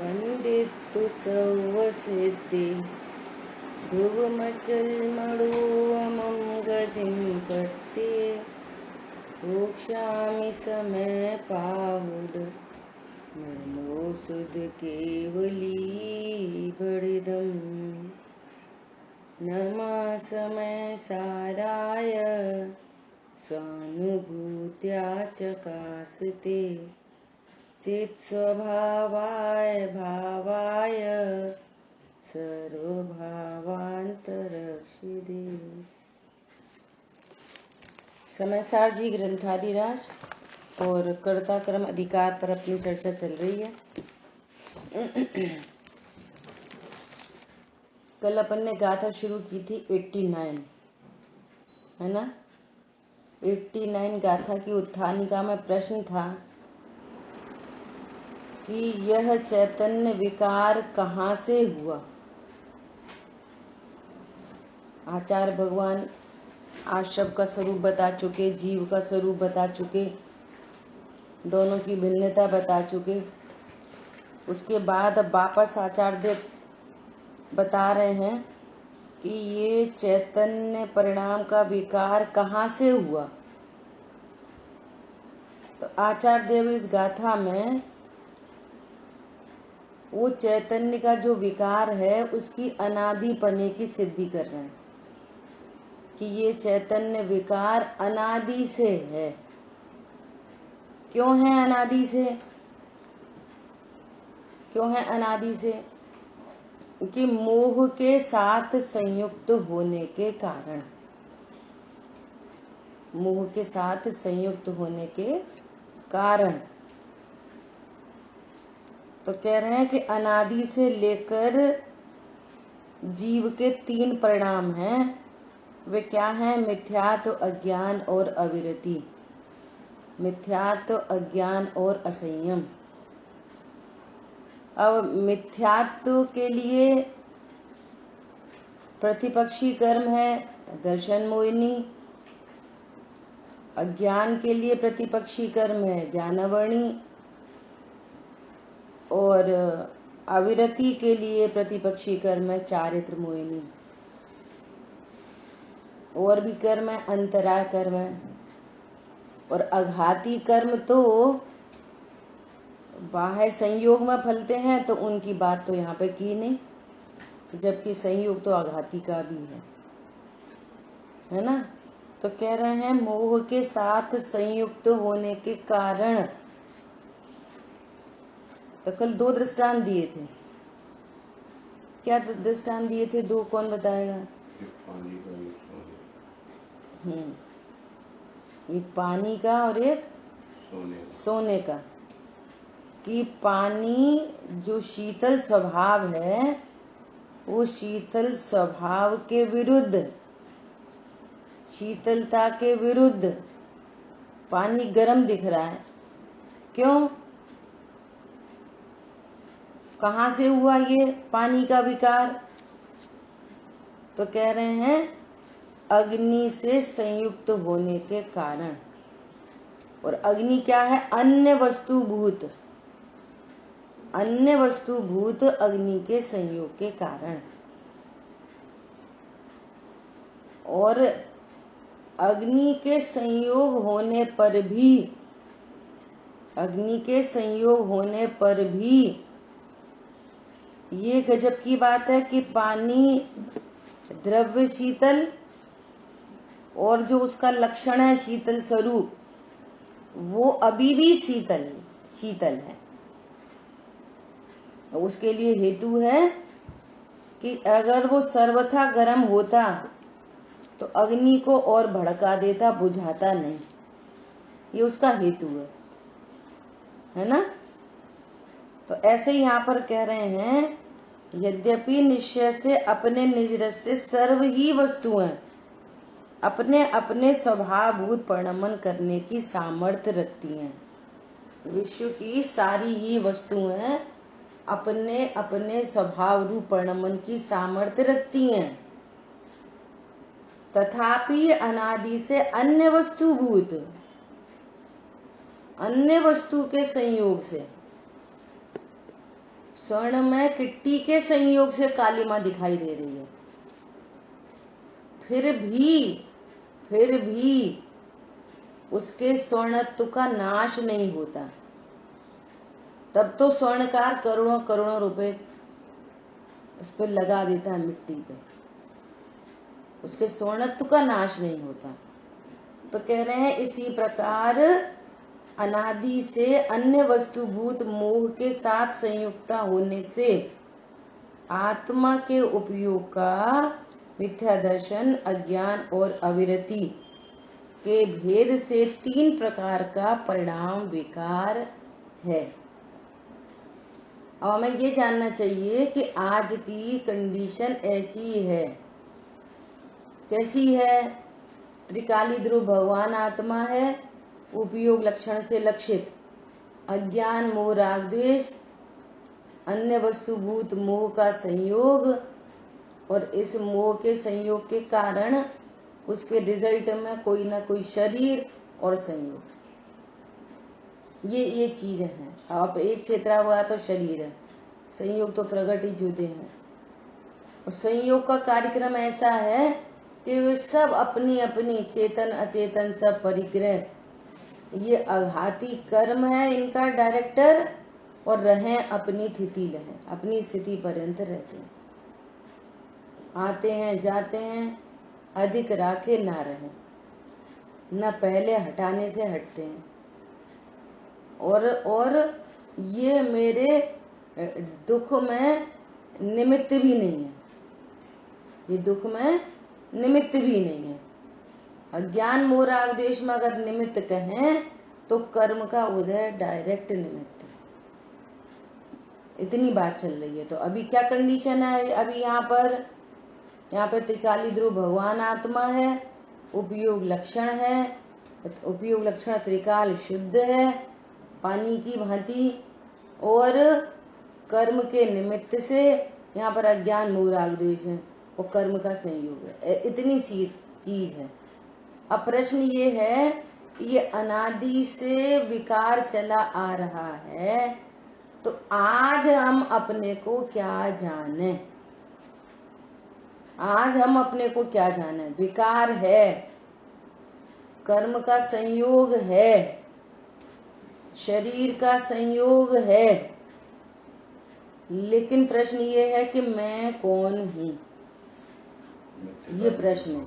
वन्दितु सर्वसिद्धि ध्रुवमचलमणोऽमं गतिं पत्ये भोक्ष्यामि समय पाहुड नमो सुध केवली बड़िदम नमः समय साराय स्वानुभूत्या चकासते चित् स्वभावाय भावाय सर्वभावांतरक्षिदे। समयसार जी ग्रंथादिराज और कर्ता कर्म अधिकार पर अपनी चर्चा चल रही है। कल अपन ने गाथा शुरू की थी 89, है ना। 89 गाथा की उत्थानिका में प्रश्न था कि यह चैतन्य विकार कहाँ से हुआ। आचार्य भगवान आश्रव का स्वरूप बता चुके, जीव का स्वरूप बता चुके, दोनों की भिन्नता बता चुके। उसके बाद अब वापस आचार्य देव बता रहे हैं कि ये चैतन्य परिणाम का विकार कहाँ से हुआ। तो आचार्य देव इस गाथा में वो चैतन्य का जो विकार है उसकी अनादिपने की सिद्धि कर रहे हैं कि ये चैतन्य विकार अनादि से है। क्यों है अनादि से? क्यों है अनादि से? कि मोह के साथ संयुक्त होने के कारण, मोह के साथ संयुक्त होने के कारण। तो कह रहे हैं कि अनादि से लेकर जीव के 3 परिणाम हैं। वे क्या हैं? मिथ्यात्व, अज्ञान और अविरति। मिथ्यात्व, अज्ञान और असंयम। अब मिथ्यात्व के लिए प्रतिपक्षी कर्म है दर्शन मोहिनी। अज्ञान के लिए प्रतिपक्षी कर्म है ज्ञानावर्णी। और अविरति के लिए प्रतिपक्षी कर्म है चारित्र मोहिनी। और भी कर्म है, अंतराय कर्म है। और अघाती कर्म तो बाह्य संयोग में फलते हैं, तो उनकी बात तो यहाँ पे की नहीं, जबकि संयोग तो अघाती का भी है ना। तो कह रहे हैं मोह के साथ संयुक्त होने के कारण। तो कल 2 दृष्टांत दिए थे। क्या दृष्टांत दिए थे? 2 कौन बताएगा? एक पानी का और एक सोने का। कि पानी जो शीतल स्वभाव है, वो शीतल स्वभाव के विरुद्ध, शीतलता के विरुद्ध पानी गर्म दिख रहा है। क्यों? कहाँ से हुआ ये पानी का विकार? तो कह रहे हैं अग्नि से संयुक्त होने के कारण। और अग्नि क्या है? अन्य वस्तुभूत, अन्य वस्तुभूत अग्नि के संयोग के कारण। और अग्नि के संयोग होने पर भी, अग्नि के संयोग होने पर भी ये गजब की बात है कि पानी द्रव्य शीतल और जो उसका लक्षण है शीतल स्वरूप, वो अभी भी शीतल है। उसके लिए हेतु है कि अगर वो सर्वथा गर्म होता तो अग्नि को और भड़का देता, बुझाता नहीं। ये उसका हेतु है ना। तो ऐसे यहाँ पर कह रहे हैं यद्यपि निश्चय से अपने निज रस से सर्व ही वस्तुएं अपने अपने स्वभावभूत परिणमन करने की सामर्थ्य रखती हैं। विश्व की सारी ही वस्तुएं अपने अपने स्वभाव रूप परिणमन की सामर्थ्य रखती हैं। तथापि अनादि से अन्य वस्तुभूत, अन्य वस्तु के संयोग से स्वर्ण में किट्टी के संयोग से कालिमा दिखाई दे रही है, फिर भी उसके स्वर्णत्व का नाश नहीं होता। तब तो स्वर्णकार करोड़ों करोड़ों रुपए उस पर लगा देता है मिट्टी पे, उसके स्वर्णत्व का नाश नहीं होता। तो कह रहे हैं इसी प्रकार अनादि से अन्य वस्तुभूत मोह के साथ संयुक्ता होने से आत्मा के उपयोग का मिथ्या दर्शन, अज्ञान और अविरति के भेद से 3 प्रकार का परिणाम विकार है। अब हमें ये जानना चाहिए कि आज की कंडीशन ऐसी है, कैसी है? त्रिकाली ध्रुव भगवान आत्मा है, उपयोग लक्षण से लक्षित, अज्ञान मोह राग द्वेष, अन्य वस्तुभूत मोह का संयोग, और इस मोह के संयोग के कारण उसके रिजल्ट में कोई ना कोई शरीर और संयोग, ये चीजें हैं। अब एक क्षेत्र हुआ तो शरीर है, संयोग तो प्रगट ही जुदे हैं। और संयोग का कार्यक्रम ऐसा है कि वे सब अपनी अपनी चेतन अचेतन सब परिग्रह, ये आघाती कर्म है इनका डायरेक्टर, और रहें अपनी स्थिति, रहें अपनी स्थिति पर्यंत रहते हैं, आते हैं जाते हैं, अधिक राखे ना रहें, न पहले हटाने से हटते हैं। और ये मेरे दुख में निमित्त भी नहीं है, ये दुख में निमित्त भी नहीं है। अज्ञान मोह राग द्वेष में अगर निमित्त कहें तो कर्म का उदय डायरेक्ट निमित्त है। इतनी बात चल रही है। तो अभी क्या कंडीशन है? अभी यहाँ पे त्रिकाली ध्रुव भगवान आत्मा है, उपयोग लक्षण है, उपयोग लक्षण त्रिकाल शुद्ध है पानी की भांति, और कर्म के निमित्त से यहाँ पर अज्ञान मोह राग द्वेष है और कर्म का संयोग है। इतनी सी चीज है। अब प्रश्न ये है कि ये अनादि से विकार चला आ रहा है, तो आज हम अपने को क्या जाने? आज हम अपने को क्या जाने? विकार है, कर्म का संयोग है, शरीर का संयोग है, लेकिन प्रश्न ये है कि मैं कौन हूँ? ये प्रश्न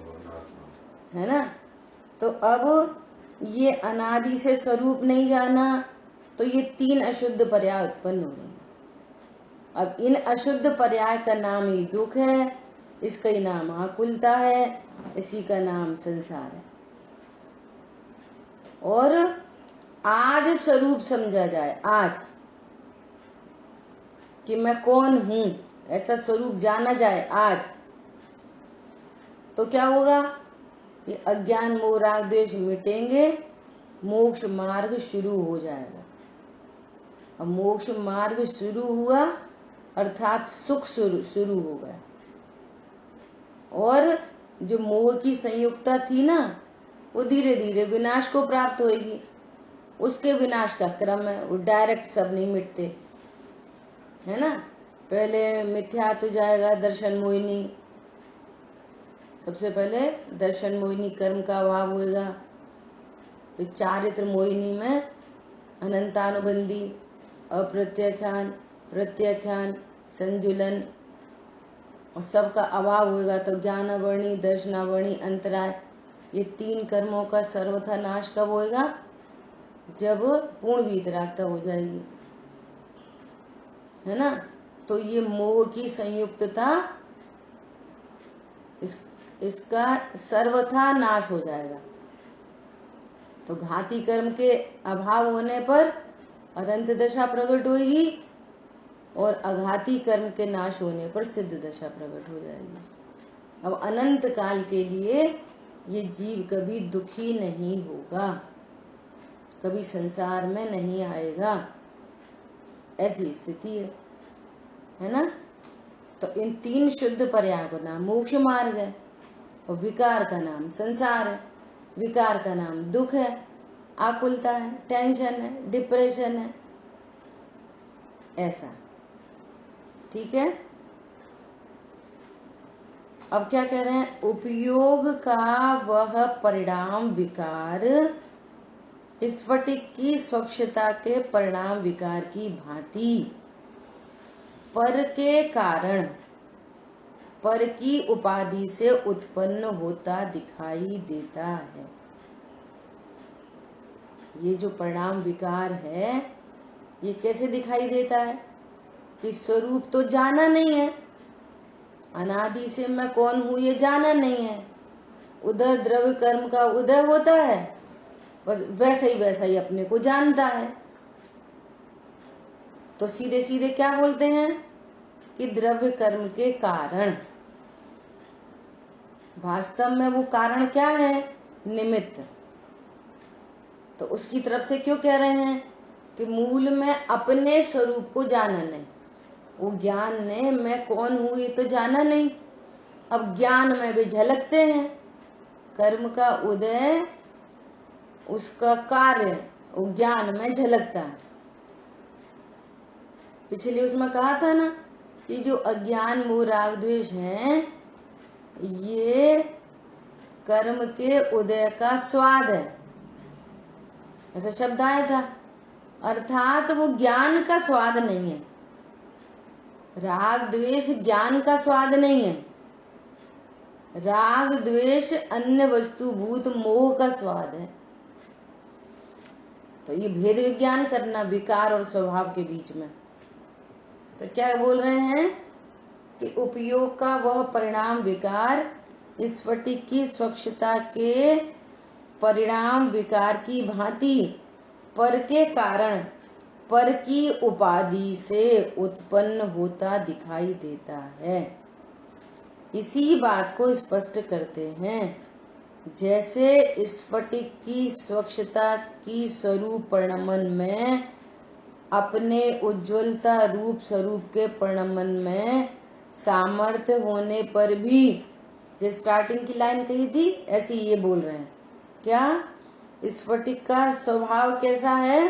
है ना। तो अब ये अनादि से स्वरूप नहीं जाना तो ये 3 अशुद्ध पर्याय उत्पन्न हो जाएंगे। अब इन अशुद्ध पर्याय का नाम ही दुख है, इसका ही नाम आकुलता है, इसी का नाम संसार है। और आज स्वरूप समझा जाए, आज कि मैं कौन हूं, ऐसा स्वरूप जाना जाए आज, तो क्या होगा? ये अज्ञान मोह राग द्वेष मिटेंगे, मोक्ष मार्ग शुरू हो जाएगा। अब मोक्ष मार्ग शुरू हुआ अर्थात सुख शुरू हो गया, और जो मोह की संयुक्ता थी ना, वो धीरे धीरे विनाश को प्राप्त होगी। उसके विनाश का क्रम है, वो डायरेक्ट सब नहीं मिटते, है ना। पहले मिथ्या तो जाएगा दर्शन मोहिनी, सबसे पहले दर्शन मोहिनी कर्म का अभाव होएगा, फिर चारित्र मोहिनी में अनंतानुबंधी, अप्रत्याख्यान, प्रत्याख्यान, संजुलन और सबका अभाव होएगा। तो ज्ञानावरणी, दर्शनावरणी, अंतराय, ये 3 कर्मों का सर्वथा नाश कब होएगा? जब पूर्ण वीतरागता हो जाएगी, है ना। तो ये मोह की संयुक्तता, इसका सर्वथा नाश हो जाएगा। तो घाती कर्म के अभाव होने पर अनंत दशा प्रकट होगी, और अघाती कर्म के नाश होने पर सिद्ध दशा प्रकट हो जाएगी। अब अनंत काल के लिए ये जीव कभी दुखी नहीं होगा, कभी संसार में नहीं आएगा, ऐसी स्थिति है ना। तो इन 3 शुद्ध पर्याय का नाम मोक्ष मार्ग है, और विकार का नाम संसार है, विकार का नाम दुख है, आकुलता है, टेंशन है, डिप्रेशन है, ऐसा। ठीक है। अब क्या कह रहे हैं, उपयोग का वह परिणाम विकार स्फटिक की स्वच्छता के परिणाम विकार की भांति पर के कारण पर की उपाधि से उत्पन्न होता दिखाई देता है। ये जो परिणाम विकार है ये कैसे दिखाई देता है कि स्वरूप तो जाना नहीं है, अनादि से मैं कौन हूं ये जाना नहीं है, उधर द्रव्य कर्म का उदय होता है, बस वैसा ही अपने को जानता है। तो सीधे सीधे क्या बोलते हैं कि द्रव्य कर्म के कारण, वास्तव में वो कारण क्या है, निमित्त। तो उसकी तरफ से क्यों कह रहे हैं कि मूल में अपने स्वरूप को जाना नहीं, वो ज्ञान ने मैं कौन हूं ये तो जाना नहीं, अब ज्ञान में भी झलकते हैं, कर्म का उदय उसका कार्य वो ज्ञान में झलकता है। पिछले उसमें कहा था ना कि जो अज्ञान मोह राग द्वेष हैं ये कर्म के उदय का स्वाद है, ऐसा शब्द आया था। अर्थात वो ज्ञान का स्वाद नहीं है, राग द्वेष ज्ञान का स्वाद नहीं है, राग द्वेष अन्य वस्तुभूत मोह का स्वाद है। तो ये भेद विज्ञान करना विकार और स्वभाव के बीच में। तो क्या बोल रहे हैं कि उपयोग का वह परिणाम विकार स्फटिक की स्वच्छता के परिणाम विकार की भांति पर के कारण पर की उपाधि से उत्पन्न होता दिखाई देता है। इसी बात को स्पष्ट करते हैं, जैसे स्फटिक की स्वच्छता की स्वरूप परिणमन में अपने उज्ज्वलता रूप स्वरूप के परिणमन में सामर्थ्य होने पर भी, जो स्टार्टिंग की लाइन कही थी ऐसे ये बोल रहे हैं, क्या स्फटिक का स्वभाव कैसा है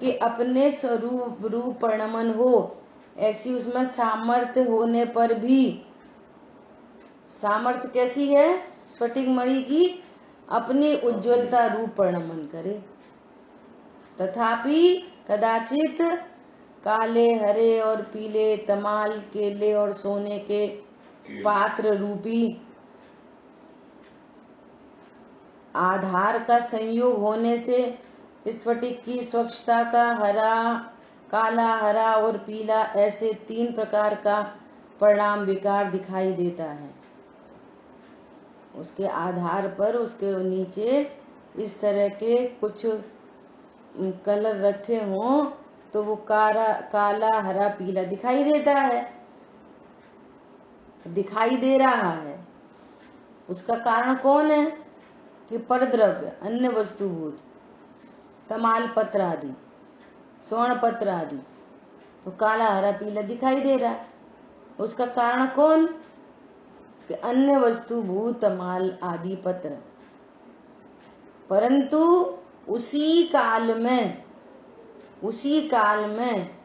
कि अपने स्वरूप रूप परिणमन हो, ऐसी उसमें सामर्थ्य होने पर भी, सामर्थ्य कैसी है स्फटिक मणि की, अपनी उज्ज्वलता रूप परिणमन करे, तथापि कदाचित काले हरे और पीले तमाल केले और सोने के पात्र रूपी आधार का संयोग होने से स्फटिक की स्वच्छता का हरा, काला, हरा और पीला ऐसे 3 प्रकार का परिणाम विकार दिखाई देता है। उसके आधार पर उसके नीचे इस तरह के कुछ कलर रखे हों तो वो काला, हरा, पीला दिखाई देता है, दिखाई दे रहा है। उसका कारण कौन है कि परद्रव्य अन्य वस्तुभूत तमाल पत्र आदि, स्वर्ण पत्र आदि, तो काला, हरा, पीला दिखाई दे रहा है। उसका कारण कौन कि अन्य वस्तुभूत तमाल आदि पत्र, परंतु उसी काल में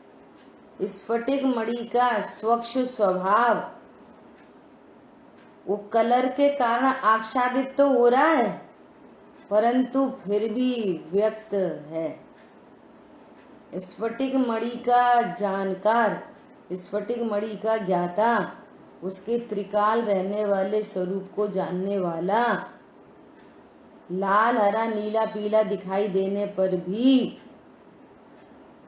स्फटिक मणि का स्वच्छ स्वभाव वो कलर के कारण आच्छादित तो हो रहा है, परंतु फिर भी व्यक्त है। स्फटिक मणि का जानकार, स्फटिक मणि का ज्ञाता, उसके त्रिकाल रहने वाले स्वरूप को जानने वाला लाल, हरा, नीला, पीला दिखाई देने पर भी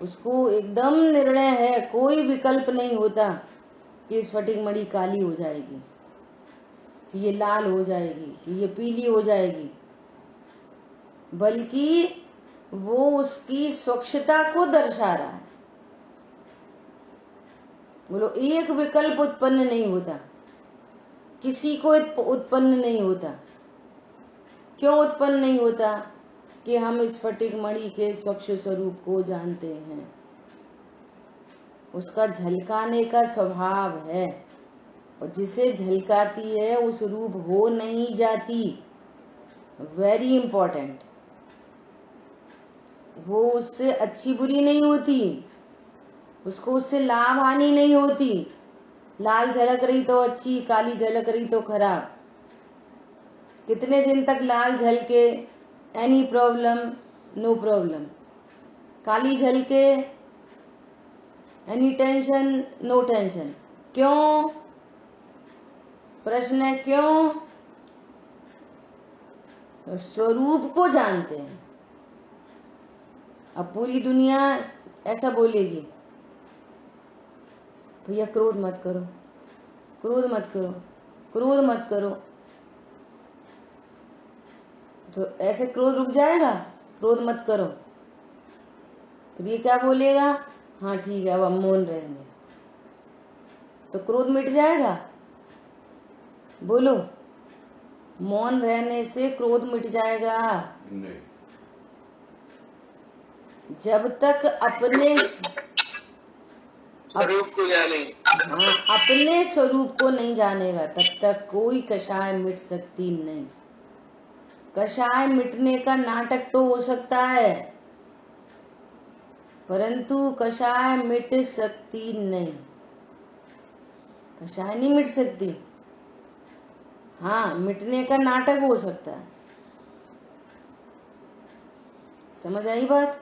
उसको एकदम निर्णय है, कोई विकल्प नहीं होता कि स्फटिक मणि काली हो जाएगी, कि ये लाल हो जाएगी, कि ये पीली हो जाएगी, बल्कि वो उसकी स्वच्छता को दर्शा रहा है। बोलो एक विकल्प उत्पन्न नहीं होता, किसी को उत्पन्न नहीं होता। क्यों उत्पन्न नहीं होता कि हम स्फटिक मणि के स्वच्छ स्वरूप को जानते हैं, उसका झलकाने का स्वभाव है, और जिसे झलकाती है उस रूप हो नहीं जाती। वेरी इंपॉर्टेंट, वो उससे अच्छी बुरी नहीं होती, उसको उससे लाभ हानि नहीं होती। लाल झलक रही तो अच्छी, काली झलक रही तो खराब। कितने दिन तक लाल झलके, एनी प्रॉब्लम, नो प्रॉब्लम। काली झलके, एनी टेंशन, नो टेंशन। क्यों? प्रश्न है क्यों? तो स्वरूप को जानते हैं। अब पूरी दुनिया ऐसा बोलेगी, भैया क्रोध मत करो, क्रोध मत करो, क्रोध मत करो, तो ऐसे क्रोध रुक जाएगा? क्रोध मत करो। फिर ये क्या बोलेगा? हाँ ठीक है, अब हम मौन रहेंगे, तो क्रोध मिट जाएगा? बोलो, मौन रहने से क्रोध मिट जाएगा? नहीं। जब तक अपने स्वरूप को जानेंगे, हाँ, अपने स्वरूप को नहीं जानेगा तब तक कोई कषाय मिट सकती नहीं। कषाय मिटने का नाटक तो हो सकता है, परंतु कषाय मिट सकती नहीं। कषाय नहीं मिट सकती। हाँ, मिटने का नाटक हो सकता है। समझ आई बात?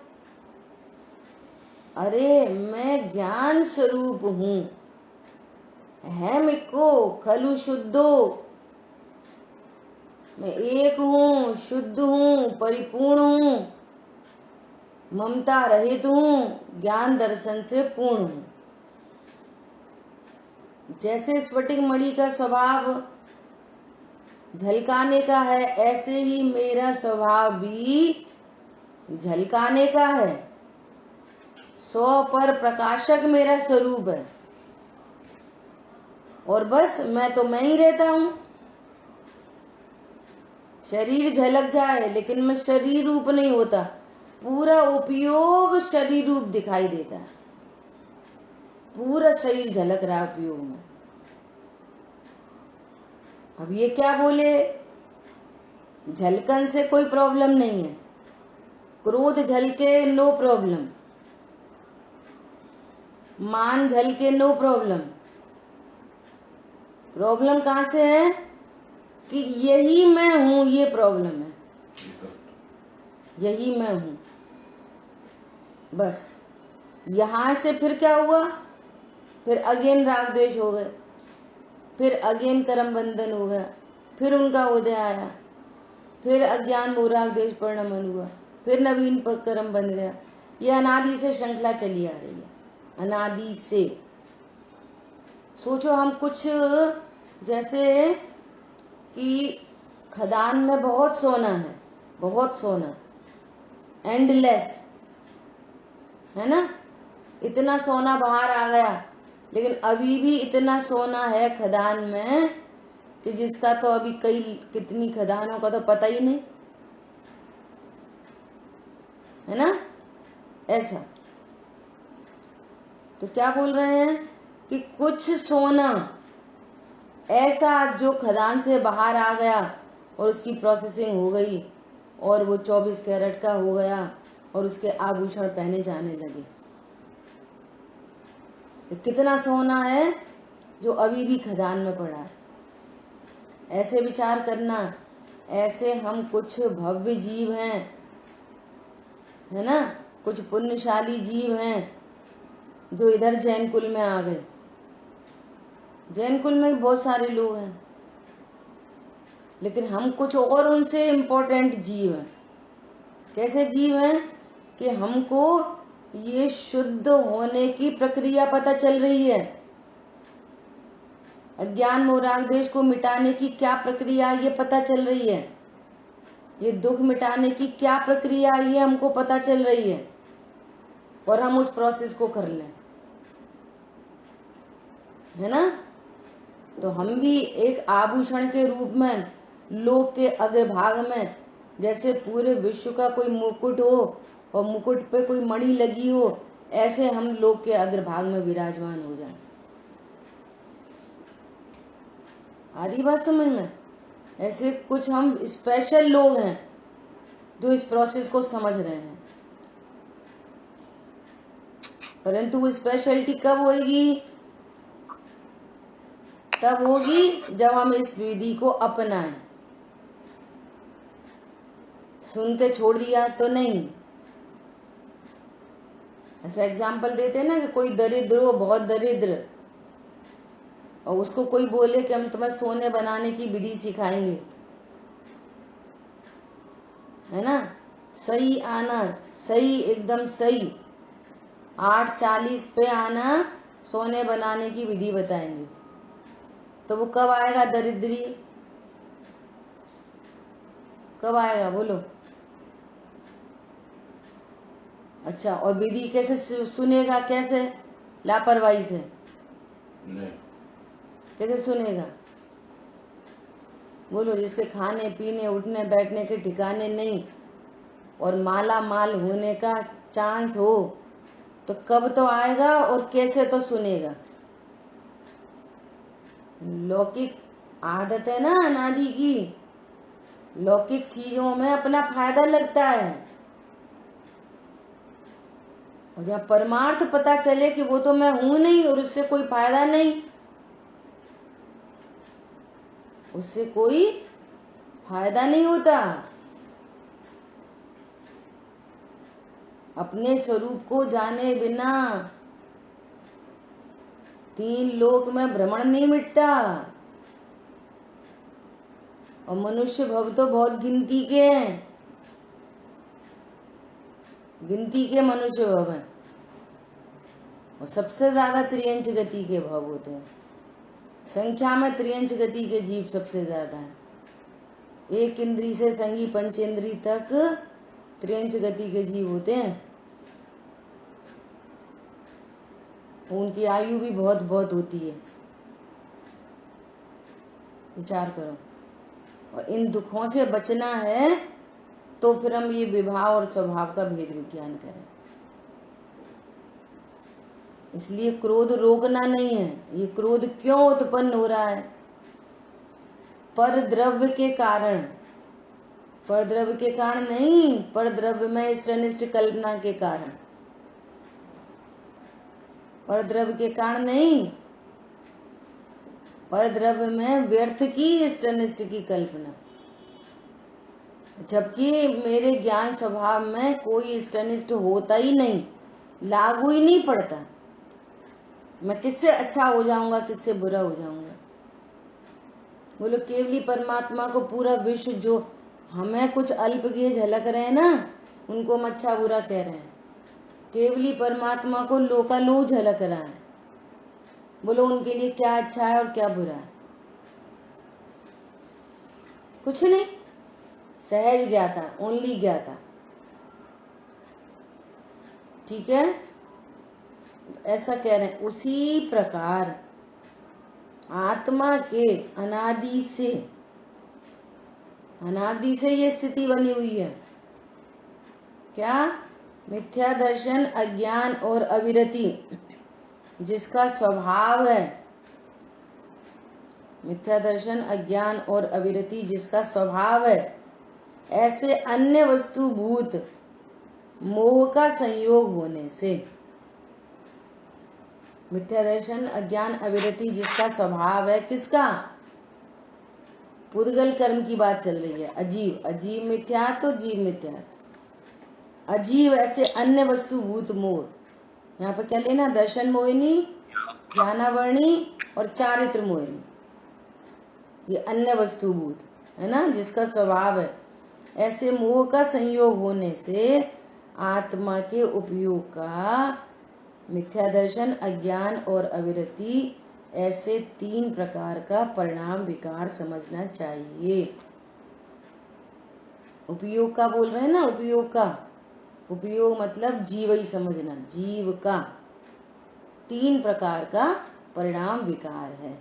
अरे मैं ज्ञान स्वरूप हूँ, अहमिको खलु शुद्धो। मैं एक हूँ, शुद्ध हूँ, परिपूर्ण हूँ, ममता रहित हूँ, ज्ञान दर्शन से पूर्ण हूँ। जैसे स्फटिक मणि का स्वभाव झलकाने का है, ऐसे ही मेरा स्वभाव भी झलकाने का है। 100 पर प्रकाशक मेरा स्वरूप है, और बस मैं तो मैं ही रहता हूं। शरीर झलक जाए लेकिन मैं शरीर रूप नहीं होता, पूरा उपयोग शरीर रूप दिखाई देता है। पूरा शरीर झलक रहा है उपयोग में। अब ये क्या बोले? झलकन से कोई प्रॉब्लम नहीं है, क्रोध झलके नो प्रॉब्लम, मान झलके नो प्रॉब्लम। प्रॉब्लम कहाँ से है? कि यही मैं हूं, ये प्रॉब्लम है। यही मैं हूं, बस। यहां से फिर क्या हुआ? फिर अगेन राग द्वेष हो गए, फिर अगेन कर्म बंधन हो गया, फिर उनका उदय आया, फिर अज्ञान मोराग द्वेष परिणमन हुआ, फिर नवीन कर्म बन गया। ये अनादि से श्रृंखला चली आ रही है, अनादि से। सोचो, हम कुछ जैसे कि खदान में बहुत सोना है, बहुत सोना, एंडलेस है ना। इतना सोना बाहर आ गया, लेकिन अभी भी इतना सोना है खदान में कि जिसका तो अभी कितनी खदानों का तो पता ही नहीं, है ना। ऐसा तो क्या बोल रहे हैं कि कुछ सोना ऐसा जो खदान से बाहर आ गया और उसकी प्रोसेसिंग हो गई और वो 24 कैरेट का हो गया और उसके आभूषण पहने जाने लगे। तो कितना सोना है जो अभी भी खदान में पड़ा है। ऐसे विचार करना, ऐसे हम कुछ भव्य जीव हैं, है ना, कुछ पुण्यशाली जीव हैं जो इधर जैन कुल में आ गए। जैन कुल में बहुत सारे लोग हैं, लेकिन हम कुछ और उनसे इम्पोर्टेंट जीव हैं। कैसे जीव हैं कि हमको ये शुद्ध होने की प्रक्रिया पता चल रही है। अज्ञान मोराग देश को मिटाने की क्या प्रक्रिया ये पता चल रही है। ये दुख मिटाने की क्या प्रक्रिया ये हमको पता चल रही है, और हम उस प्रोसेस को कर लें, है ना। तो हम भी एक आभूषण के रूप में लोक के अग्रभाग में, जैसे पूरे विश्व का कोई मुकुट हो और मुकुट पे कोई मणि लगी हो, ऐसे हम लोक के अग्रभाग में विराजमान हो जाएं। आ रही बात समझ में? ऐसे कुछ हम स्पेशल लोग हैं जो इस प्रोसेस को समझ रहे हैं। परंतु वो स्पेशलिटी कब होगी? तब होगी जब हम इस विधि को अपनाएं। सुन के छोड़ दिया तो नहीं। ऐसा एग्जाम्पल देते हैं ना कि कोई दरिद्र हो, बहुत दरिद्र, और उसको कोई बोले कि हम तुम्हें सोने बनाने की विधि सिखाएंगे, है ना, सही आना, सही, एकदम सही 8:40 पे आना, सोने बनाने की विधि बताएंगे, तो वो कब आएगा दरिद्री? कब आएगा बोलो? अच्छा, और विधि कैसे सुनेगा? कैसे? लापरवाही से नहीं। कैसे सुनेगा बोलो? जिसके खाने पीने उठने बैठने के ठिकाने नहीं और माला माल होने का चांस हो, तो कब तो आएगा और कैसे तो सुनेगा? लौकिक आदत है ना अनादि की, लौकिक चीजों में अपना फायदा लगता है, और जब परमार्थ पता चले कि वो तो मैं हूं नहीं और उससे कोई फायदा नहीं, उससे कोई फायदा नहीं होता, अपने स्वरूप को जाने बिना 3 लोक में भ्रमण नहीं मिटता। और मनुष्य भव तो बहुत गिनती के हैं, गिनती के मनुष्य भव हैं, और सबसे ज्यादा त्रियंच गति के भव होते हैं। संख्या में त्रियंच गति के जीव सबसे ज्यादा हैं। एक इंद्री से संगी पंचेंद्री तक त्रियंच गति के जीव होते हैं। उनकी आयु भी बहुत बहुत होती है, विचार करो। और इन दुखों से बचना है तो फिर हम ये विभाव और स्वभाव का भेद विज्ञान करें। इसलिए क्रोध रोकना नहीं है। ये क्रोध क्यों उत्पन्न हो रहा है? पर द्रव्य के कारण, पर द्रव्य के कारण नहीं, पर द्रव्य में इष्ट अनिष्ट कल्पना के कारण, पर द्रव्य के कारण नहीं, पर द्रव्य में व्यर्थ की इष्ट अनिष्ट की कल्पना, जबकि मेरे ज्ञान स्वभाव में कोई इष्ट अनिष्ट होता ही नहीं, लागू ही नहीं पड़ता। मैं किससे अच्छा हो जाऊंगा, किससे बुरा हो जाऊंगा? बोलो, केवली परमात्मा को पूरा विश्व, जो हमें कुछ अल्प के झलक रहे हैं ना, उनको हम अच्छा बुरा कह रहे हैं। केवली परमात्मा को लोकालोक झलक रहा है। बोलो, उनके लिए क्या अच्छा है और क्या बुरा है? कुछ नहीं, सहज ज्ञाता, ओनली ज्ञाता। ठीक है, ऐसा कह रहे हैं। उसी प्रकार आत्मा के अनादि से ये स्थिति बनी हुई है। क्या? मिथ्या दर्शन, अज्ञान और अविरति जिसका स्वभाव है, मिथ्या दर्शन, अज्ञान और अविरति जिसका स्वभाव है, ऐसे अन्य वस्तुभूत मोह का संयोग होने से, मिथ्या दर्शन, अज्ञान, अविरति जिसका स्वभाव है, किसका? पुद्गल कर्म की बात चल रही है। अजीव, अजीव मिथ्यात्व, जीव मिथ्यात्व। अजीव ऐसे अन्य वस्तुभूत मोह, यहाँ पर क्या लेना? दर्शन मोहिनी, ज्ञानावर्णी और चारित्र मोहिनी, ये अन्य वस्तुभूत है ना, जिसका स्वभाव है। ऐसे मोह का संयोग होने से आत्मा के उपयोग का मिथ्या दर्शन, अज्ञान और अविरति, ऐसे 3 प्रकार का परिणाम विकार समझना चाहिए। उपयोग का बोल रहे हैं ना, उपयोग का, उपयोग मतलब जीव ही समझना, जीव का 3 प्रकार का परिणाम विकार है।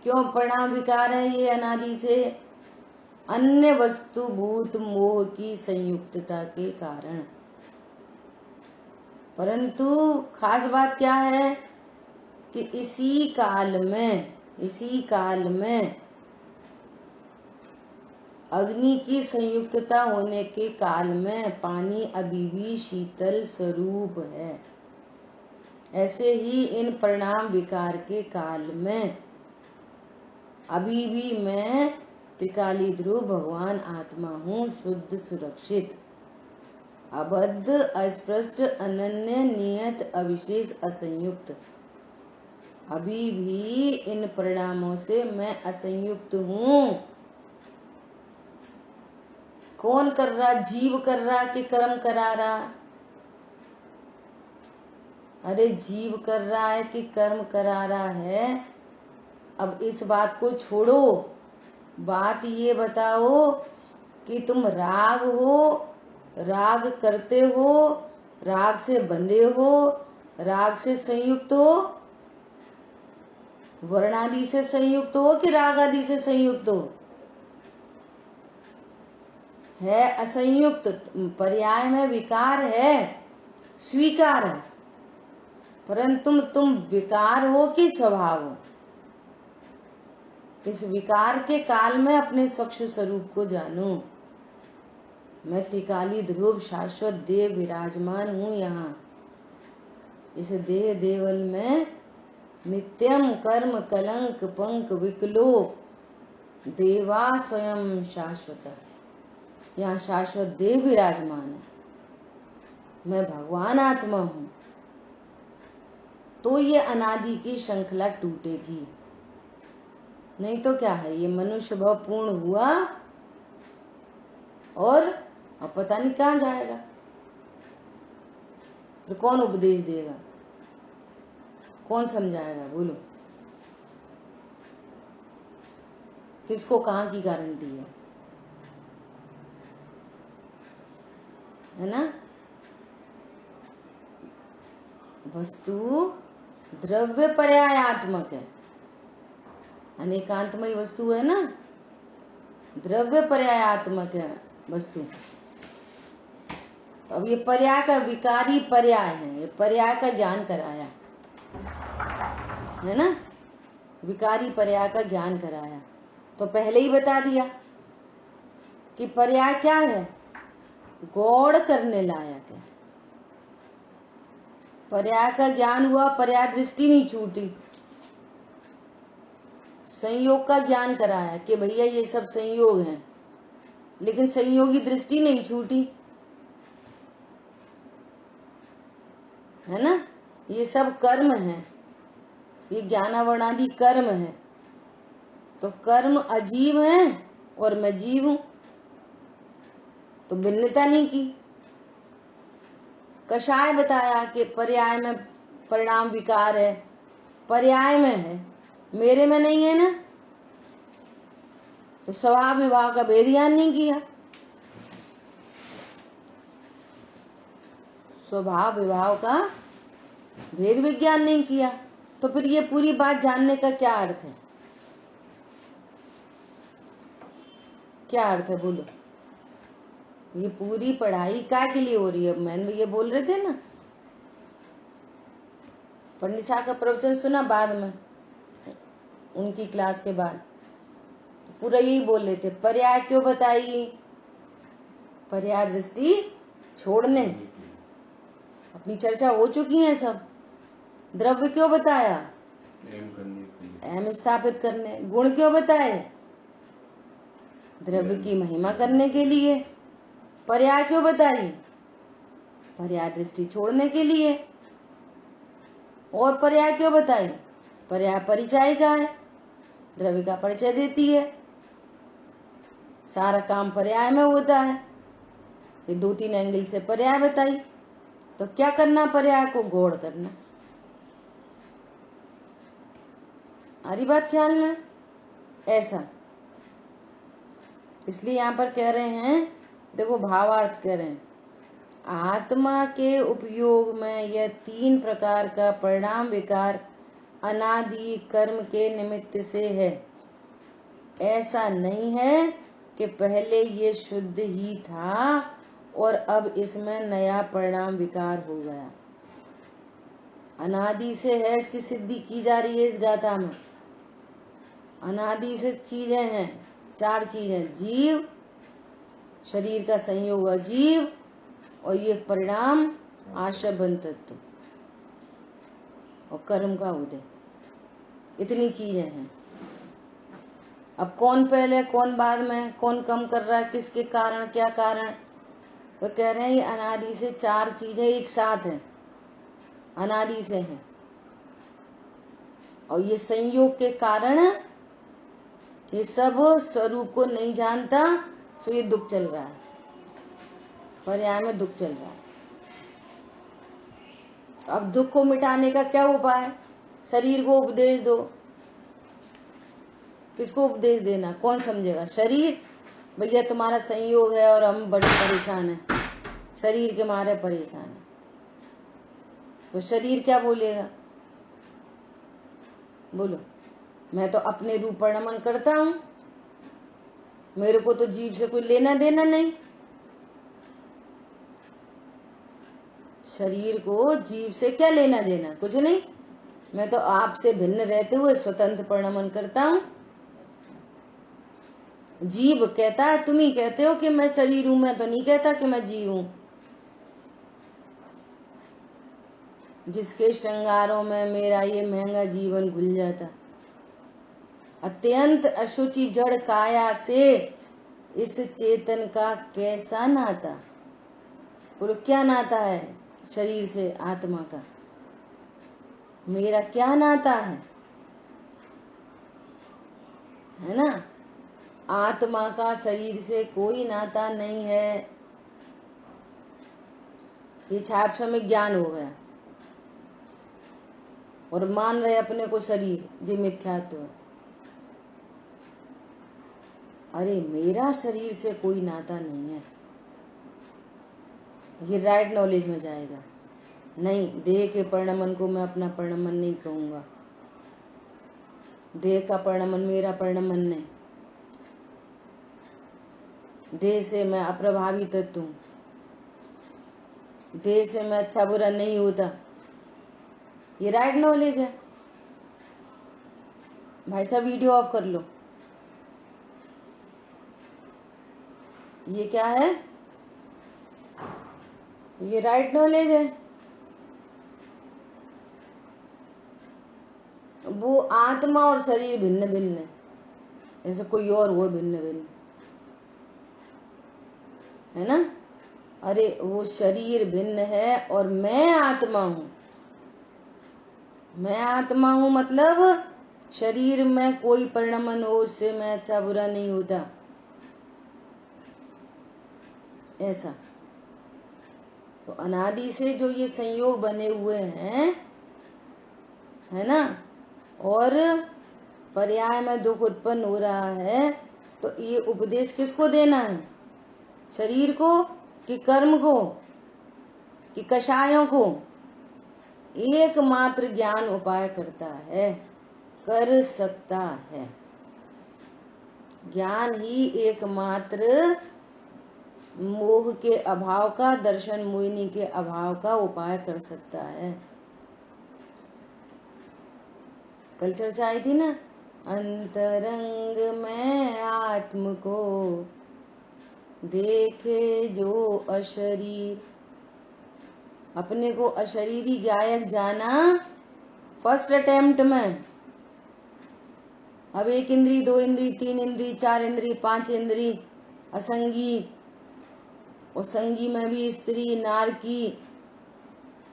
क्यों परिणाम विकार है? ये अनादि से अन्य वस्तुभूत मोह की संयुक्तता के कारण। परंतु खास बात क्या है कि इसी काल में अग्नि की संयुक्तता होने के काल में पानी अभी भी शीतल स्वरूप है। ऐसे ही इन परिणाम विकार के काल में अभी भी मैं त्रिकाली ध्रुव भगवान आत्मा हूँ, शुद्ध सुरक्षित अबद्ध अस्पृष्ट अनन्य नियत अविशेष असंयुक्त। अभी भी इन परिणामों से मैं असंयुक्त हूँ। कौन कर रहा? जीव कर रहा कि कर्म करा रहा? अरे जीव कर रहा है कि कर्म करा रहा है? अब इस बात को छोड़ो, बात ये बताओ कि तुम राग हो, राग करते हो, राग से बंधे हो, राग से संयुक्त हो, वर्णादि से संयुक्त हो कि राग आदि से संयुक्त हो? है असंयुक्त। पर्याय में विकार है, स्वीकार है, परंतु तुम विकार हो कि स्वभाव हो? इस विकार के काल में अपने स्वच्छ स्वरूप को जानो। मैं त्रिकाली ध्रुव शाश्वत देव विराजमान हूँ यहाँ। इस देह देवल में नित्यम कर्म कलंक पंक विकलो देवा स्वयं शाश्वत। यहाँ शाश्वत देव विराजमान है, मैं भगवान आत्मा हूँ। तो ये अनादि की श्रृंखला टूटेगी, नहीं तो क्या है, ये मनुष्य भाव पूर्ण हुआ और अब पता नहीं कहाँ जाएगा। फिर कौन उपदेश देगा, कौन समझाएगा? बोलो, किसको कहाँ की गारंटी है ना? वस्तु द्रव्य पर्यायात्मक है, अनेकांतमय वस्तु है ना, द्रव्य पर्यायात्मक है वस्तु। अब ये पर्याय का विकारी पर्याय है, ये पर्याय का ज्ञान कराया है ना, विकारी पर्याय का ज्ञान कराया। तो पहले ही बता दिया कि पर्याय क्या है, गौड़ करने लायक है। पर्याय का ज्ञान हुआ, पर्याय दृष्टि नहीं छूटी। संयोग का ज्ञान कराया कि भैया ये सब संयोग हैं, लेकिन संयोगी दृष्टि नहीं छूटी, है ना। ये सब कर्म है, ये ज्ञानावर्णादि कर्म है। तो कर्म अजीव है और मैं जीव हूं, तो भिन्नता नहीं की। कषाय बताया कि पर्याय में परिणाम विकार है, पर्याय में है, मेरे में नहीं है ना। तो स्वभाव विभाव का भेद ज्ञान नहीं किया, स्वभाव विभाव का भेद विज्ञान नहीं किया। तो फिर ये पूरी बात जानने का क्या अर्थ है, क्या अर्थ है? बोलो, ये पूरी पढ़ाई क्या के लिए हो रही है? मैंने ये बोल रहे थे ना, पंडिसा का प्रवचन सुना बाद में, उनकी क्लास के बाद, तो पूरा यही बोल रहे थे। पर्याय क्यों बताई? पर्याय दृष्टि छोड़ने, अपनी चर्चा हो चुकी है सब। द्रव्य क्यों बताया? एम स्थापित करने। गुण क्यों बताए? द्रव्य की महिमा करने के लिए। पर्याय क्यों बताई? पर्याय दृष्टि छोड़ने के लिए। और पर्याय क्यों बताई? पर्याय परिचय का है, द्रव्य का परिचय देती है, सारा काम पर्याय में होता है। ये 2-3 एंगल से पर्याय बताई। तो क्या करना? पर्याय को गौड़ करना। आ रही बात ख्याल में? ऐसा इसलिए यहाँ पर कह रहे हैं, देखो भावार्थ कह रहे हैं, आत्मा के उपयोग में यह 3 प्रकार का परिणाम विकार अनादि कर्म के निमित्त से है। ऐसा नहीं है कि पहले ये शुद्ध ही था और अब इसमें नया परिणाम विकार हो गया। अनादि से है, इसकी सिद्धि की जा रही है इस गाथा में। अनादि से चीजें हैं, 4 चीजें, जीव, शरीर का संयोग अजीव, और ये परिणाम आश्रय बंध तत्व। और कर्म का उदय, इतनी चीजें हैं। अब कौन पहले कौन बाद में, कौन कम कर रहा है, किसके कारण, क्या कारण, तो कह रहे हैं ये अनादि से चार चीजें एक साथ हैं, अनादि से हैं, और ये संयोग के कारण ये सब स्वरूप को नहीं जानता, तो ये दुख चल रहा है, पर्याय में दुख चल रहा है। अब दुख को मिटाने का क्या उपाय? शरीर को उपदेश दो। किसको उपदेश देना, कौन समझेगा? शरीर, भैया तुम्हारा संयोग है और हम बड़े परेशान हैं, शरीर के मारे परेशान हैं, तो शरीर क्या बोलेगा? बोलो, मैं तो अपने रूप पर नमन करता हूं, मेरे को तो जीव से कोई लेना देना नहीं। शरीर को जीव से क्या लेना देना? कुछ नहीं। मैं तो आपसे भिन्न रहते हुए स्वतंत्र पर नमन करता हूं। जीव कहता है, तुम ही कहते हो कि मैं शरीर हूं, मैं तो नहीं कहता कि मैं जीव हूं। जिसके श्रृंगारों में मेरा ये महंगा जीवन घुल जाता, अत्यंत अशुचि जड़ काया से इस चेतन का कैसा नाता? बोलो, क्या नाता है शरीर से आत्मा का? मेरा क्या नाता है ना? आत्मा का शरीर से कोई नाता नहीं है। ये छाप में ज्ञान हो गया और मान रहे अपने को शरीर, जो मिथ्यात्व है। अरे मेरा शरीर से कोई नाता नहीं है, ये राइट नॉलेज में जाएगा। नहीं, देह के परिणमन को मैं अपना परिणमन नहीं कहूंगा, देह का परिणमन मेरा परिणमन नहीं, देह से मैं अप्रभावी तत्व हूं, देह से मैं अच्छा बुरा नहीं होता। ये राइट नॉलेज है। भाई साहब वीडियो ऑफ कर लो। ये क्या है? ये राइट नॉलेज है। वो आत्मा और शरीर भिन्न भिन्न है, जैसे कोई और वो भिन्न भिन्न है ना। अरे वो शरीर भिन्न है और मैं आत्मा हूं। मैं आत्मा हूं मतलब शरीर में कोई परिणमन हो उससे मैं अच्छा बुरा नहीं होता, ऐसा। तो अनादि से जो ये संयोग बने हुए हैं, है ना, और पर्याय में दुख उत्पन्न हो रहा है, तो ये उपदेश किसको देना है? शरीर को कि कर्म को कि कषायों को? एकमात्र ज्ञान उपाय करता है, कर सकता है। ज्ञान ही एकमात्र मोह के अभाव का, दर्शन मोहिनी के अभाव का उपाय कर सकता है। कल चर्चा आई थी ना, अंतरंग में आत्म को देखे जो अशरीर। अपने को अशरीरी गायक जाना फर्स्ट अटेम्प्ट में। अब 1 इंद्री, 2 इंद्री, 3 इंद्री, 4 इंद्री, 5 इंद्री, असंगी, और संगी में भी स्त्री, नारकी,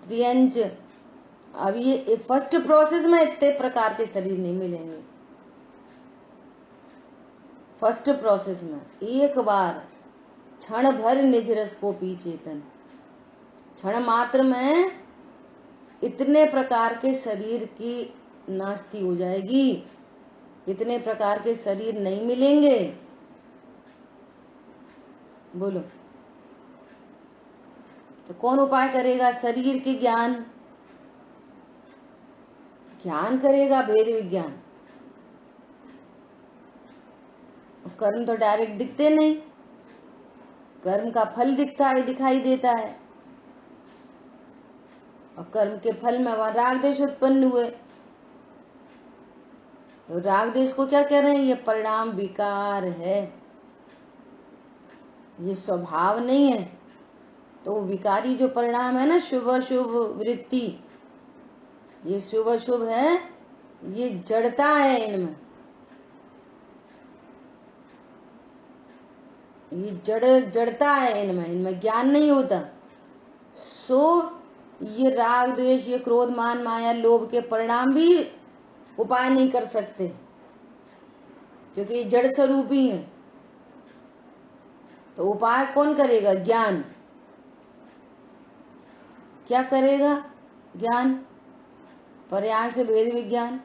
त्रियंच। अब ये फर्स्ट प्रोसेस में इतने प्रकार के शरीर नहीं मिलेंगे। फर्स्ट प्रोसेस में एक बार क्षण भर निज रस को पी चेतन, क्षण मात्र में इतने प्रकार के शरीर की नास्ती हो जाएगी, इतने प्रकार के शरीर नहीं मिलेंगे। बोलो, तो कौन उपाय करेगा? शरीर के ज्ञान करेगा, भेद विज्ञान। कर्म तो डायरेक्ट दिखते नहीं, कर्म का फल दिखाई देता है, और कर्म के फल में वहां राग देश उत्पन्न हुए। तो राग देश को क्या कह रहे हैं? ये परिणाम विकार है, ये स्वभाव नहीं है। तो विकारी जो परिणाम है ना, शुभ अशुभ वृत्ति, ये शुभ अशुभ है, ये जड़ता है इनमें, ये जड़ता है इनमें, इनमें ज्ञान नहीं होता। सो ये राग द्वेष, ये क्रोध मान माया लोभ के परिणाम भी उपाय नहीं कर सकते, क्योंकि ये जड़ स्वरूप ही है। तो उपाय कौन करेगा? ज्ञान। क्या करेगा ज्ञान? पर्याय से भेद विज्ञान।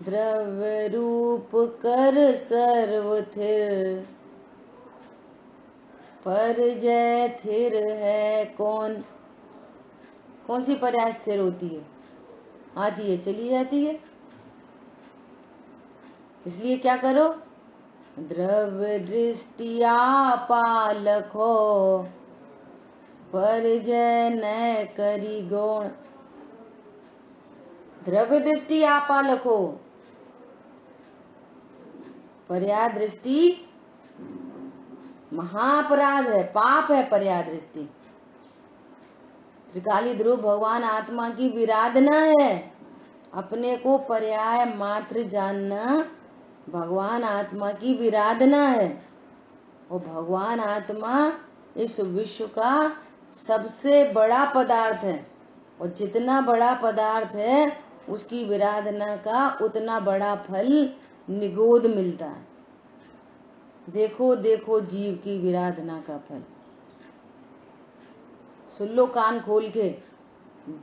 द्रव्य रूप कर सर्वथिर, पर जय थिर है कौन? कौन सी पर्याय स्थिर होती है? आती है, चली जाती है। इसलिए क्या करो? द्रव्य दृष्टिया पालखो, पर जय न करी गौण। द्रव्य दृष्टि आपालखो, पर्याय दृष्टि महापराध है, पाप है पर्याय दृष्टि। त्रिकाली ध्रुव भगवान आत्मा की विराधना है। अपने को पर्याय मात्र जानना भगवान आत्मा की विराधना है। और भगवान आत्मा इस विश्व का सबसे बड़ा पदार्थ है, और जितना बड़ा पदार्थ है उसकी विराधना का उतना बड़ा फल निगोद मिलता है। देखो देखो जीव की विराधना का फल। सुन लो कान खोल के।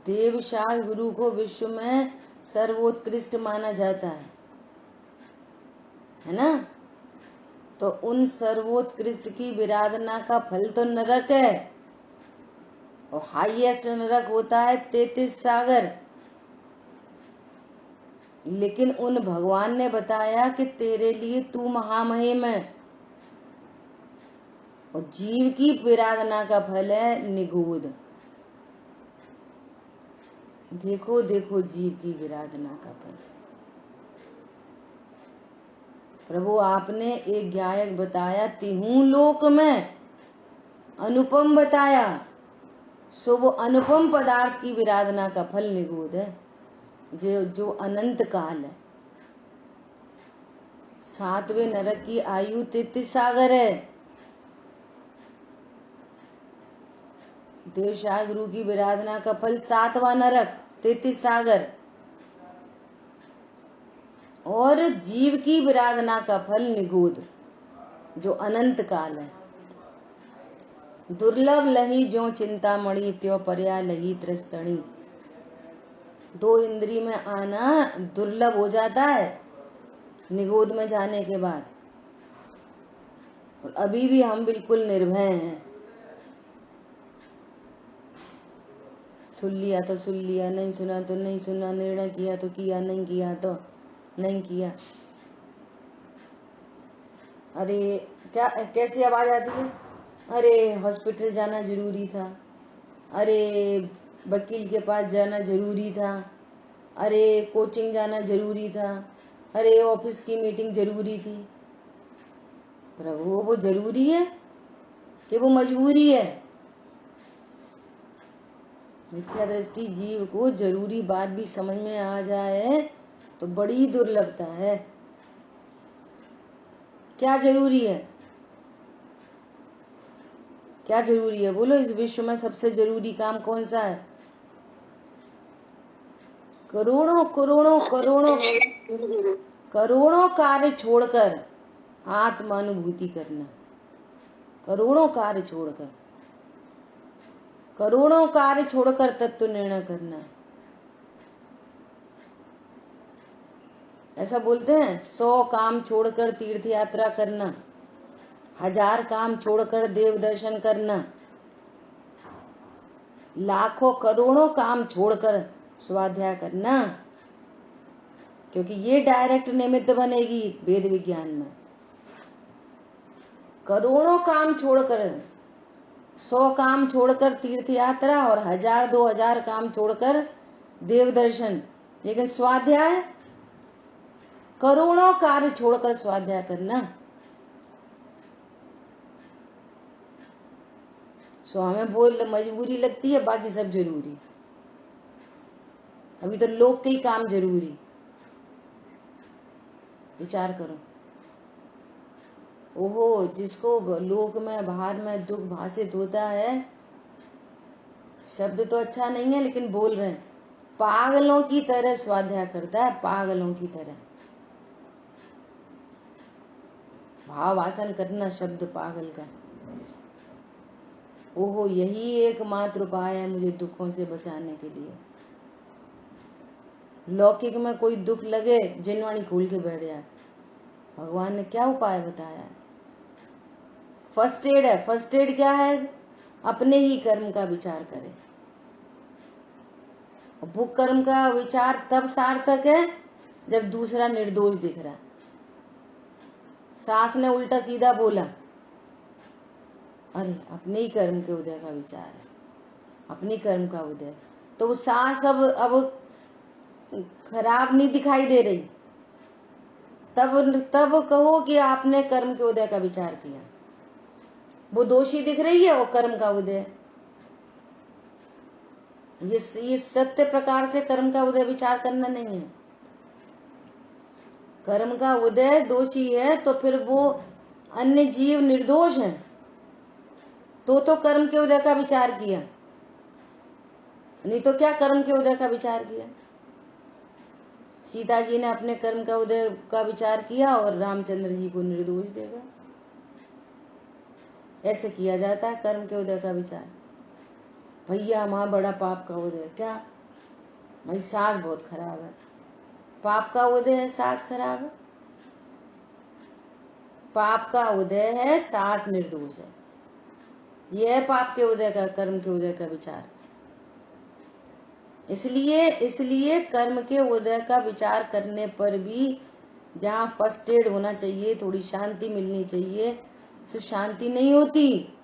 देवशास्त्र गुरु को विश्व में सर्वोत्कृष्ट माना जाता है ना? तो उन सर्वोत्कृष्ट की विराधना का फल तो नरक है, और हाईएस्ट नरक होता है 33 सागर। लेकिन उन भगवान ने बताया कि तेरे लिए तू महामहिम है, और जीव की विराधना का फल है निगूढ़। देखो देखो जीव की विराधना का फल। प्रभु आपने एक गायक बताया, तिहू लोक में अनुपम बताया, सो वो अनुपम पदार्थ की विराधना का फल निगूढ़ है, जो अनंत काल है। 7वें नरक की आयु 33 सागर है। देवशाह गुरु की विराधना का फल 7वां नरक 33 सागर, और जीव की विराधना का फल निगूढ़ जो अनंत काल है। दुर्लभ लही जो चिंतामणि, त्यो पर्याय लही त्रस्तणी। 2 इंद्री में आना दुर्लभ हो जाता है निगोद में जाने के बाद, और अभी भी हम बिल्कुल निर्भय हैं। सुन लिया तो सुन लिया, नहीं सुना तो नहीं सुना, निर्णय किया तो किया, नहीं किया तो नहीं किया। अरे क्या कैसी आवाज आती है? अरे हॉस्पिटल जाना जरूरी था, अरे वकील के पास जाना जरूरी था, अरे कोचिंग जाना जरूरी था, अरे ऑफिस की मीटिंग जरूरी थी। प्रभु वो जरूरी है कि वो मजबूरी है? मिथ्या दृष्टि जीव को जरूरी बात भी समझ में आ जाए तो बड़ी दुर्लभता है। क्या जरूरी है? क्या जरूरी है बोलो? इस विश्व में सबसे जरूरी काम कौन सा है? करोड़ों करोड़ों करोड़ों करोड़ों कार्य छोड़कर आत्मानुभूति करना। करोड़ों कार्य छोड़कर, करोड़ों कार्य छोड़कर तत्व निर्णय करना। ऐसा बोलते हैं, 100 काम छोड़कर तीर्थ यात्रा करना, 1000 काम छोड़कर देव दर्शन करना, लाखों करोड़ों काम छोड़कर स्वाध्याय करना, क्योंकि ये डायरेक्ट निमित्त बनेगी वेद विज्ञान में। करोड़ों काम छोड़कर, 100 काम छोड़कर तीर्थ यात्रा, और 1000-2000 काम छोड़कर देव दर्शन, लेकिन स्वाध्याय करोड़ों कार्य छोड़कर स्वाध्याय करना। सो हमें बोल मजबूरी लगती है, बाकी सब जरूरी। अभी तो लोक के ही काम जरूरी। विचार करो। ओहो, जिसको लोक में बाहर में दुख भाषित होता है, शब्द तो अच्छा नहीं है लेकिन बोल रहे हैं, पागलों की तरह स्वाध्याय करता है, पागलों की तरह भाव आसन करना शब्द पागल का। ओहो, यही एकमात्र उपाय है मुझे दुखों से बचाने के लिए। लौकिक में कोई दुख लगे, जिनवाणी खोल के बैठ जाए। भगवान ने क्या उपाय बताया? फर्स्ट एड है। फर्स्ट एड क्या है? अपने ही कर्म का विचार करें। वो कर्म का विचार तब सार्थक है जब दूसरा निर्दोष दिख रहा है। सास ने उल्टा सीधा बोला, अरे अपने ही कर्म के उदय का विचार है, अपने कर्म का उदय, तो वो सास अब खराब नहीं दिखाई दे रही। तब कहो कि आपने कर्म के उदय का विचार किया। वो दोषी दिख रही है, वो कर्म का उदय। ये सत्य प्रकार से कर्म का उदय विचार करना नहीं है। कर्म का उदय दोषी है तो फिर वो अन्य जीव निर्दोष है, तो कर्म के उदय का विचार किया, नहीं तो क्या कर्म के उदय का विचार किया? सीता जी ने अपने कर्म का उदय का विचार किया और रामचंद्र जी को निर्दोष देगा। ऐसे किया जाता है कर्म के उदय का विचार। भैया माँ बड़ा पाप का उदय, क्या भाई सास बहुत खराब है, पाप का उदय है सास खराब है? पाप का उदय है सास निर्दोष है, यह पाप के उदय का, कर्म के उदय का विचार। इसलिए कर्म के उदय का विचार करने पर भी जहाँ फर्स्ट एड होना चाहिए, थोड़ी शांति मिलनी चाहिए, सो शांति नहीं होती।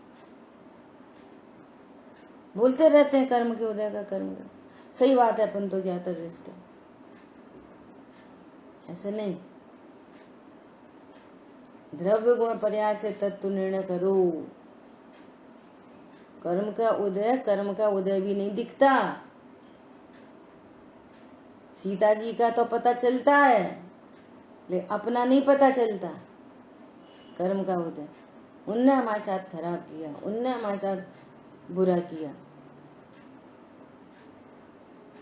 बोलते रहते हैं कर्म के उदय का, कर्म का। सही बात है, अपन तो ज्ञाता दृष्ट, ऐसे नहीं। द्रव्य गुण पर्याय से तत्व निर्णय करो। कर्म का उदय भी नहीं दिखता। सीता जी का तो पता चलता है लेकिन अपना नहीं पता चलता। कर्म का उदय, उनने हमारे साथ खराब किया, उनने हमारे साथ बुरा किया।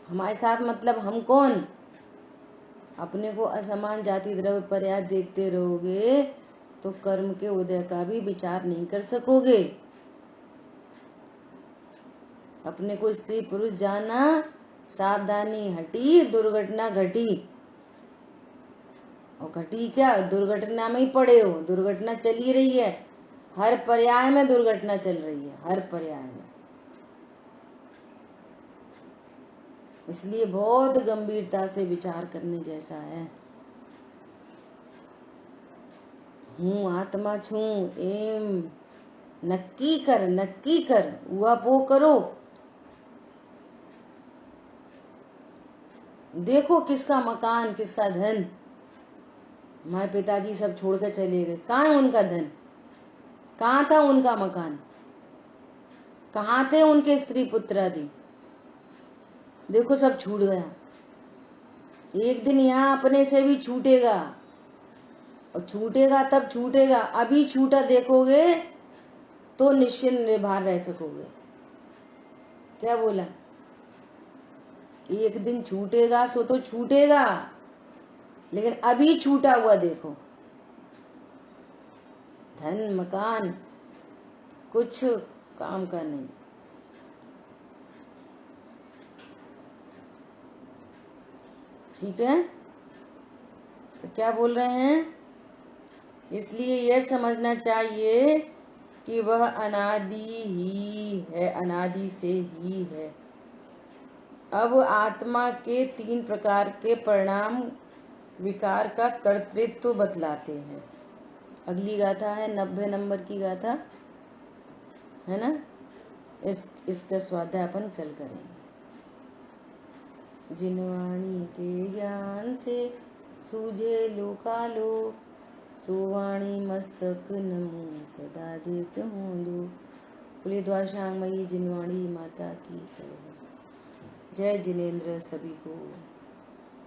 हमारे साथ मतलब हम कौन? अपने को असमान जाति द्रव्य पर्याय देखते रहोगे तो कर्म के उदय का भी विचार नहीं कर सकोगे। अपने को स्त्री पुरुष जाना, सावधानी हटी, दुर्घटना घटी। और घटी क्या? दुर्घटना में ही पड़े हो, दुर्घटना चल ही रही है, हर पर्याय में दुर्घटना चल रही है, हर पर्याय में। इसलिए बहुत गंभीरता से विचार करने जैसा है। हूँ आत्मा छू एम नक्की कर, हुआ पो करो। देखो किसका मकान, किसका धन। हमारे पिताजी सब छोड़ कर चले गए, कहाँ है उनका धन? कहाँ था उनका मकान? कहाँ थे उनके स्त्री पुत्र आदि? देखो सब छूट गया। एक दिन यहाँ अपने से भी छूटेगा, और छूटेगा तब छूटेगा। अभी छूटा देखोगे तो निश्चिंत निर्भर रह सकोगे। क्या बोला? एक दिन छूटेगा सो तो छूटेगा, लेकिन अभी छूटा हुआ देखो, धन मकान कुछ काम का नहीं। ठीक है, तो क्या बोल रहे हैं? इसलिए यह समझना चाहिए कि वह अनादि ही है, अनादि से ही है। अब आत्मा के 3 प्रकार के परिणाम विकार का कर्तृत्व बतलाते हैं। अगली गाथा है 90 नंबर की गाथा है ना, इसका स्वाध्याय अपन कल करेंगे। जिनवाणी के ज्ञान से सूझे लोकालोक, सुवाणी मस्तक नमो सदा देत हूँ दो। बोलिए द्वारशांगमयी जिनवाणी माता की जय। जय जिनेन्द्र सभी को।